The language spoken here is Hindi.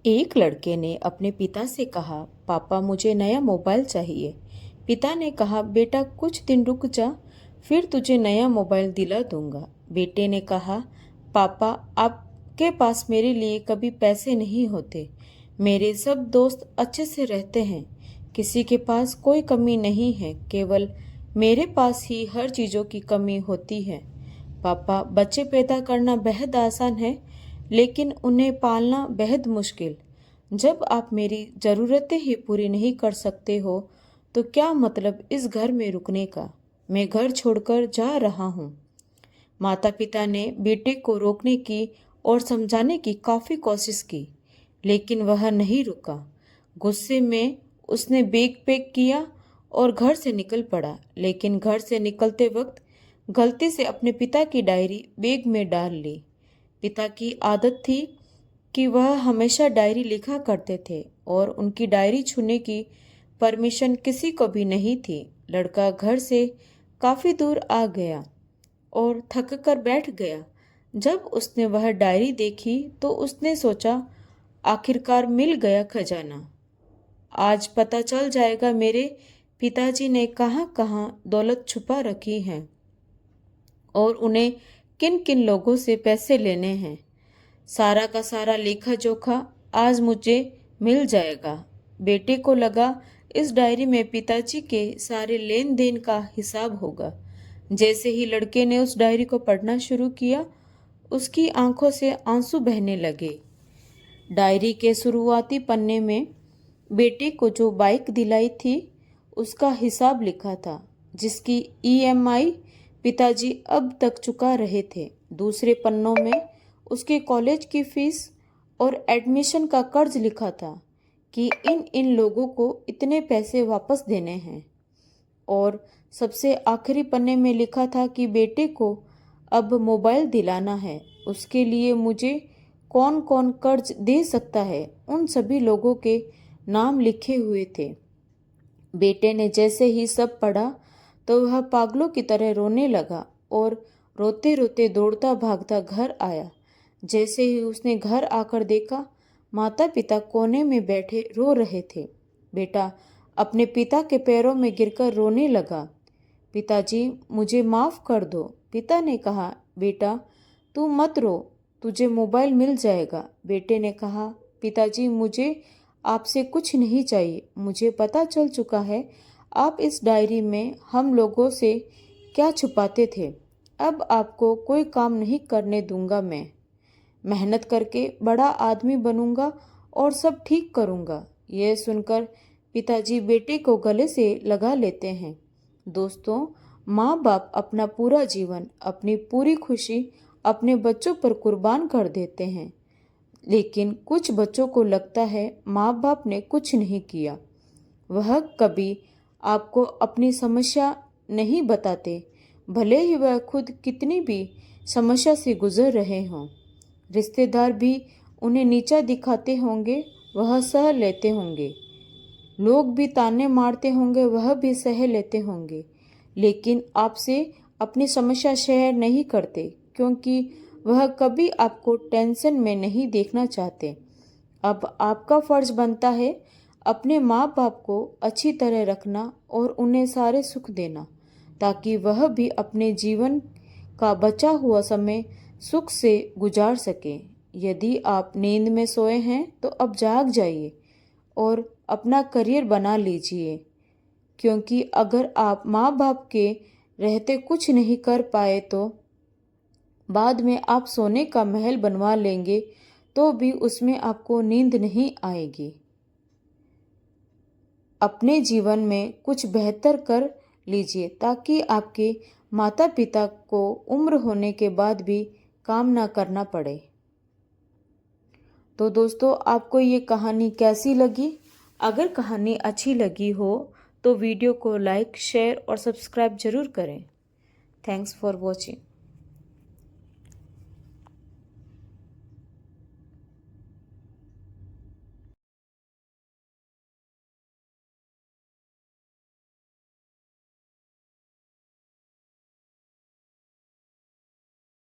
एक लड़के ने अपने पिता से कहा, पापा मुझे नया मोबाइल चाहिए। पिता ने कहा, बेटा कुछ दिन रुक जा, फिर तुझे नया मोबाइल दिला दूंगा। बेटे ने कहा, पापा आपके पास मेरे लिए कभी पैसे नहीं होते। मेरे सब दोस्त अच्छे से रहते हैं, किसी के पास कोई कमी नहीं है, केवल मेरे पास ही हर चीज़ों की कमी होती है। पापा बच्चे पैदा करना बेहद आसान है, लेकिन उन्हें पालना बेहद मुश्किल। जब आप मेरी ज़रूरतें ही पूरी नहीं कर सकते हो तो क्या मतलब इस घर में रुकने का। मैं घर छोड़कर जा रहा हूँ। माता पिता ने बेटे को रोकने की और समझाने की काफ़ी कोशिश की, लेकिन वह नहीं रुका। गुस्से में उसने बैग पैक किया और घर से निकल पड़ा, लेकिन घर से निकलते वक्त गलती से अपने पिता की डायरी बैग में डाल ली। पिता की आदत थी कि वह हमेशा डायरी लिखा करते थे और उनकी डायरी छूने की परमिशन किसी को भी नहीं थी। लड़का घर से काफ़ी दूर आ गया और थक कर बैठ गया। जब उसने वह डायरी देखी तो उसने सोचा, आखिरकार मिल गया खजाना। आज पता चल जाएगा मेरे पिताजी ने कहाँ कहाँ दौलत छुपा रखी है और उन्हें किन किन लोगों से पैसे लेने हैं। सारा का सारा लेखा जोखा आज मुझे मिल जाएगा। बेटे को लगा इस डायरी में पिताजी के सारे लेन देन का हिसाब होगा। जैसे ही लड़के ने उस डायरी को पढ़ना शुरू किया, उसकी आंखों से आंसू बहने लगे। डायरी के शुरुआती पन्ने में बेटे को जो बाइक दिलाई थी उसका हिसाब लिखा था, जिसकी ईएमआई पिताजी अब तक चुका रहे थे। दूसरे पन्नों में उसके कॉलेज की फीस और एडमिशन का कर्ज लिखा था कि इन इन लोगों को इतने पैसे वापस देने हैं। और सबसे आखिरी पन्ने में लिखा था कि बेटे को अब मोबाइल दिलाना है, उसके लिए मुझे कौन कौन कर्ज दे सकता है, उन सभी लोगों के नाम लिखे हुए थे। बेटे ने जैसे ही सब पढ़ा तो वह पागलों की तरह रोने लगा और रोते रोते दौड़ता भागता घर आया। जैसे ही उसने घर आकर देखा, माता पिता कोने में बैठे रो रहे थे। बेटा अपने पिता के पैरों में गिरकर रोने लगा। पिताजी मुझे माफ़ कर दो। पिता ने कहा, बेटा तू मत रो, तुझे मोबाइल मिल जाएगा। बेटे ने कहा, पिताजी मुझे आपसे कुछ नहीं चाहिए। मुझे पता चल चुका है आप इस डायरी में हम लोगों से क्या छुपाते थे। अब आपको कोई काम नहीं करने दूंगा। मैं मेहनत करके बड़ा आदमी बनूंगा और सब ठीक करूंगा। यह सुनकर पिताजी बेटे को गले से लगा लेते हैं। दोस्तों, माँ बाप अपना पूरा जीवन, अपनी पूरी खुशी अपने बच्चों पर कुर्बान कर देते हैं, लेकिन कुछ बच्चों को लगता है माँ बाप ने कुछ नहीं किया। वह कभी आपको अपनी समस्या नहीं बताते, भले ही वह खुद कितनी भी समस्या से गुजर रहे हों। रिश्तेदार भी उन्हें नीचा दिखाते होंगे, वह सह लेते होंगे। लोग भी ताने मारते होंगे, वह भी सह लेते होंगे, लेकिन आपसे अपनी समस्या शेयर नहीं करते, क्योंकि वह कभी आपको टेंशन में नहीं देखना चाहते। अब आपका फर्ज बनता है अपने माँ बाप को अच्छी तरह रखना और उन्हें सारे सुख देना, ताकि वह भी अपने जीवन का बचा हुआ समय सुख से गुजार सके। यदि आप नींद में सोए हैं तो अब जाग जाइए और अपना करियर बना लीजिए, क्योंकि अगर आप माँ बाप के रहते कुछ नहीं कर पाए तो बाद में आप सोने का महल बनवा लेंगे तो भी उसमें आपको नींद नहीं आएगी। अपने जीवन में कुछ बेहतर कर लीजिए ताकि आपके माता पिता को उम्र होने के बाद भी काम ना करना पड़े। तो दोस्तों, आपको ये कहानी कैसी लगी? अगर कहानी अच्छी लगी हो तो वीडियो को लाइक, शेयर और सब्सक्राइब जरूर करें। Thanks for watching.